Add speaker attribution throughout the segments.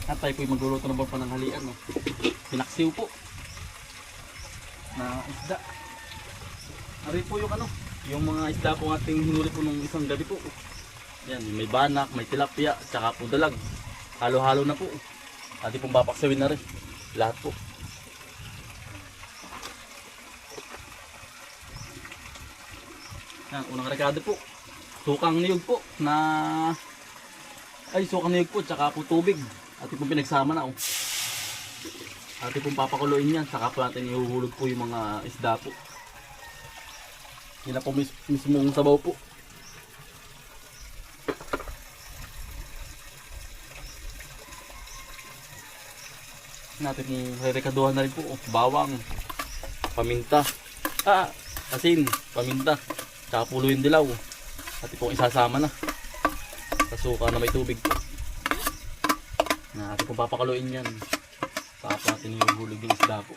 Speaker 1: At tayo po'y magluluto ng pananghalian. No? Pinaksiw po na isda. Ari po yung ano, yung mga isda po ating hinuli po nung isang gabi po. Yan, may banak, may tilapia, tsaka po dalag. Halo-halo na po. Ati pong papaksawin na rin. Lahat po. Yan, unang rekado po. Sukang niyog po na... Ay, sukang niyog po, tsaka po tubig. Ati pong pinagsama na oh. Ati pong papakuluin yan, saka po natin ihuhulog po yung mga isda po. Yan na po mismong sabaw po. Natin re-rekaduhan na rin po. Bawang, paminta, asin, paminta, tsaka pulo yung dilaw. At pong isasama na sa suka na may tubig po. Natin pong papakaluin yan. Saka po natin yung hulog yung isda po.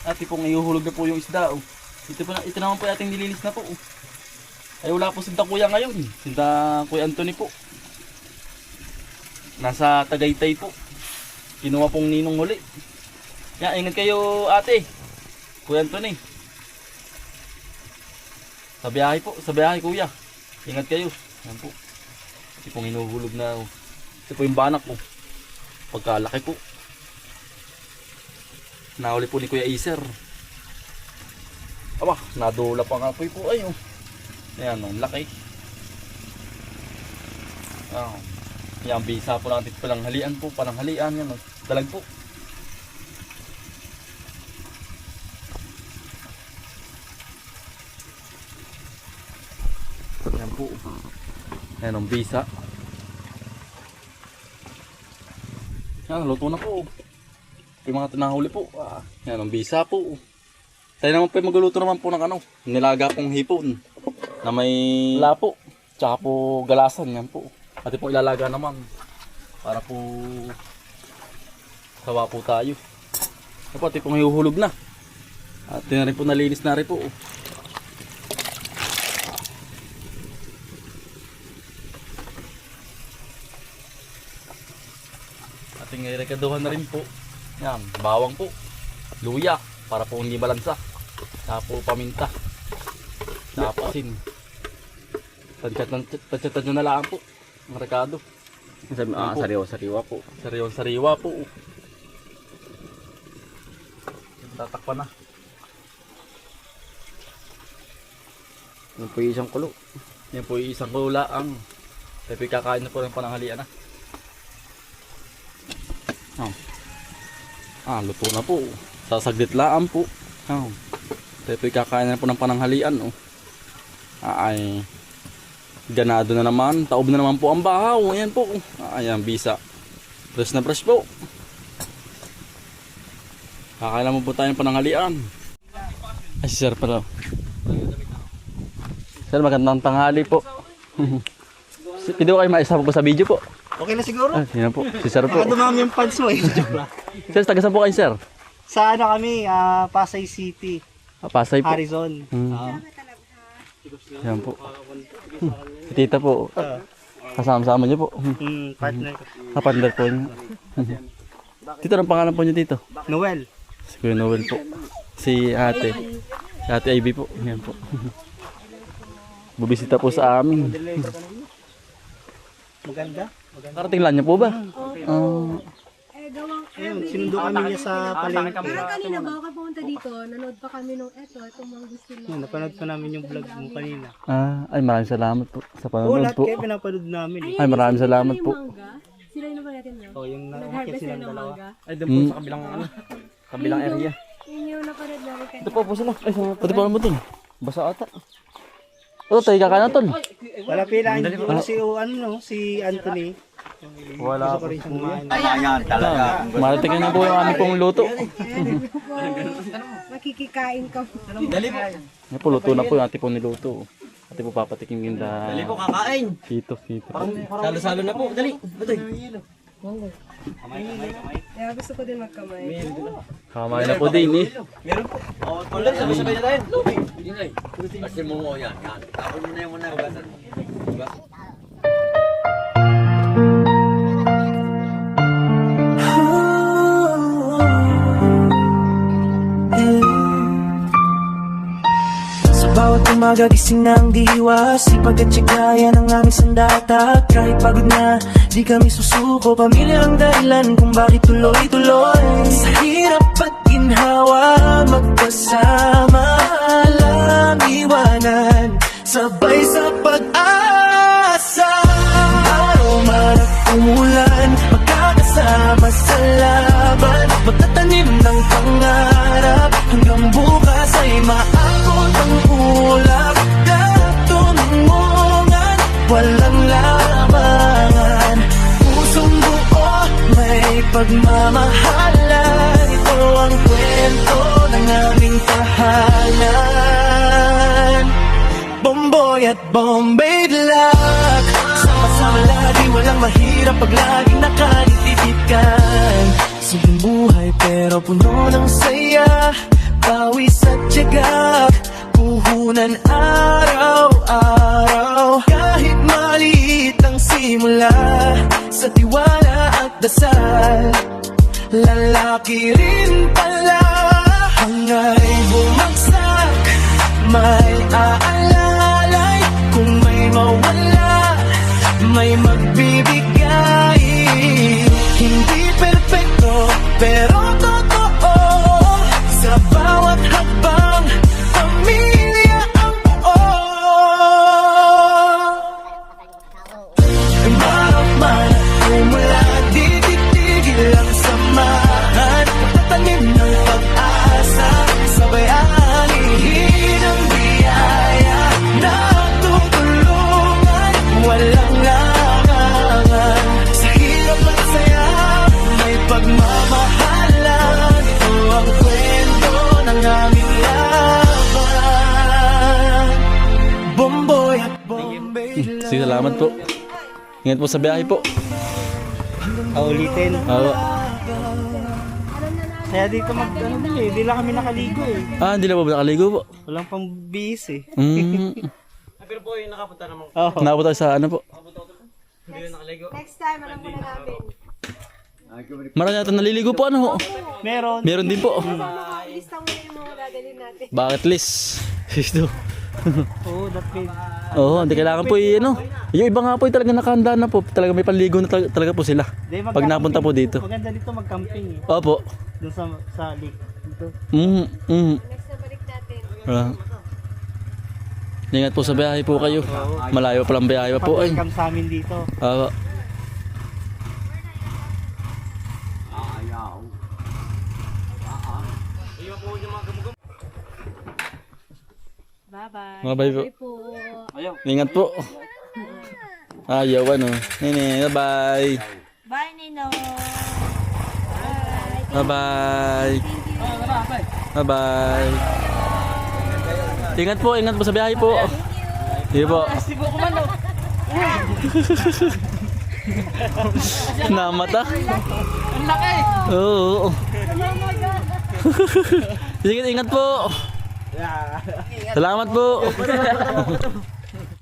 Speaker 1: At pong ihuhulog na po yung isda. Ito naman po ating nilinis na po. Ay wala po sinta kuya ngayon. Sinta kuya Anthony po. Nasa Tagaytay po. Kinuha pong ninong huli. Yan, ingat kayo ate. Kuya Anthony. Sa biyahe kuya. Ingat kayo. Yan po. Ito pong inuhulog na. Ito po yung banak po. Pagkalaki po. Nahuli po ni Kuya Iser. Aba, nadula pa nga po po. Ay, oh. Ayan, oh, laki. Oh. Yan, bisa po natin pananghalian po. Pananghalian yan. Dalag po. Yan po. Yan ang bisa. Yan, luto na po. Yung mga tinahuli po. Yan ang bisa po. Tayo naman po magluluto naman po ng ano. Nilaga pong hipon. Na may lapo. Tsaka po galasan. Yan po. At po ilalaga naman para po sawa po tayo. Pati pong hihuhulog na. At na rin po nalinis na rin po. Ating rekaduhan na rin po. Yan, bawang po. Luya para po hindi malansa. Saka po paminta. Saka po asin. Tansatan nyo na lang po. Ang rekado.
Speaker 2: Sariwa po.
Speaker 1: Sariwa po. Tatakpan na.
Speaker 2: Yan po yung isang kulo.
Speaker 1: Yan po yung isang kulo lang. Tapos kakain na po ng pananghalian na. Luto na po. Sasaglit lang po. Tapos kakain na po ng pananghalian. Ay. Ganado na naman, taob na naman po ang bahaw. Ayan po. Ayan, bisa. Fresh na fresh po. Kakain mo po tayo ng pananghalian. Ay, si sir pala. Sir, magandang tanghali po. Pwede ko kayo maisama po sa video po.
Speaker 3: Okay na siguro?
Speaker 1: Yan po, si sir po.
Speaker 3: Dumami yung pants mo eh.
Speaker 1: Sir, taga saan po kayo, sir?
Speaker 3: Sa ano kami, Pasay City,
Speaker 1: Pasay po.
Speaker 3: Harrison.
Speaker 1: Yan po. Si tita po. Kasama-sama niyo po.
Speaker 3: Partner ko.
Speaker 1: Partner po niyo. Tito, ang pangalan po niyo dito?
Speaker 3: Noel.
Speaker 1: Si Kuya Noel po. Si ate. Si ate Ivy po. Yan po. Bubisita po sa amin.
Speaker 3: Maganda.
Speaker 1: Karating lang niyo po ba?
Speaker 3: Ayun, sinundo kami niya sa palengke.
Speaker 4: Pero kanina bago ka pumunta dito, nanood pa kami nung itong mga gusto
Speaker 3: Yun, napanood pa namin yung vlog mo kanina.
Speaker 1: Ay maraming salamat po sa
Speaker 3: Oo,
Speaker 1: panonood
Speaker 3: lahat
Speaker 1: po.
Speaker 3: kayo pinapanood namin.
Speaker 1: Ay maraming salamat po.
Speaker 4: Sila yung naman natin, no?
Speaker 3: Oh, yung nakakit
Speaker 4: Nag-harvest
Speaker 3: silang
Speaker 4: ng
Speaker 3: dalawa.
Speaker 4: mangga.
Speaker 1: Ay doon po sa kabilang ano, kabilang area.
Speaker 4: Yun yung napanood namin kanina.
Speaker 1: Ito po sila. Ay, pati pa naman dun. Basa ata. Tayo kakain na tol.
Speaker 3: Wala pila, si Anthony.
Speaker 1: Wala
Speaker 3: Gusto ko rin siyang kumain.
Speaker 2: Ayan talaga.
Speaker 1: Marating na po yung aming pong luto.
Speaker 4: Makikikain ka.
Speaker 1: Yan po, luto na po yung ate po niluto. Ate po papatikin yung
Speaker 2: Dali po kakain.
Speaker 1: Dito.
Speaker 2: Salo-salo na po. Dali.
Speaker 4: Kaya gusto ko din magkamay.
Speaker 1: Kamay na po din eh.
Speaker 2: Meron po. Wala, sabay-sabay na tayo. Kasi mo yan. Tapon mo na yung muna.
Speaker 5: umaga, gising ng diwa. Sipag at tsaga, yan ang aming sandata. Kahit pagod na, di kami susuko. Pamilya ang dahilan kung bakit tuloy-tuloy. Sa hirap at ginhawa, magkasama, alam iwanan, sabay sa pag-asa. Araw man at umulan, magkakasama sa laban. Magtatanim ng pangarap, hanggang bukas ay maabot ang ulap. Lahat tumungan, walang labangan. Pusong buo, may pagmamahalan. Ito ang kwento ng aming tahanan. Bomboy at Bombay Black, sama-sama lagi, walang mahirap pag laging nakalitipikan. Simpleng buhay pero puno ng saya, pawis at tiyaga, puhunan araw-araw. Kahit maliit ang simula, sa tiwala at dasal, lalaki rin pala. Hangay bumagsak, may aalalay. Kung may mawala, may magbibigay. Hindi perfecto, pero totoo. Sa bawat hakbang, pamilya ang buo. Bawat man umula, di titigil ang samahan. Magtatanim ng pag-asa, sabay anihin ang biyaya. Natutulungan, walang larangan. Sa hirap at saya, may pagmamahalan. Ito ang kwento ng aming laban. Bomboy at Bombay Black.
Speaker 1: Sige, salamat po. Ingat po sa biyahe po.
Speaker 3: Ulitin.
Speaker 1: Oo.
Speaker 3: Kaya dito di lang kami nakaligo eh.
Speaker 1: Hindi na po ba nakaligo po?
Speaker 3: Walang pang bihis eh.
Speaker 2: Pero po yung nakapunta naman.
Speaker 3: Oo.
Speaker 1: Naabot tayo sa ano po.
Speaker 4: Next time, alam mo na namin.
Speaker 1: Marami natin naliligo po ano ho.
Speaker 3: Meron.
Speaker 1: Meron din po.
Speaker 4: Lista mo na yung mga dadalhin natin.
Speaker 1: Bucket list. Ito.
Speaker 3: Oo, that means.
Speaker 1: Oo, hindi kailangan po ano. Yung iba nga po talaga nakahanda na po. Talaga may panligo na talaga po sila. Pag napunta po dito.
Speaker 3: Maganda dito mag-camping eh.
Speaker 1: Opo.
Speaker 3: Doon sa lake. Dito.
Speaker 4: Next na balik natin.
Speaker 1: Ingat po sa biyahe po kayo. Malayo pa lang biyahe pa po ay.
Speaker 3: Pag-welcome sa amin dito.
Speaker 1: Oo.
Speaker 4: Bye-bye.
Speaker 1: Bye-bye po.
Speaker 4: Bye po.
Speaker 1: Ingat po. Ayaw ano. Nene, bye-bye.
Speaker 4: Bye, Nino.
Speaker 1: Bye-bye. Bye-bye. Ingat po sa biyahe po. Sige po. Namata. Ang laki. Oo. Sige, ingat po. Salamat po.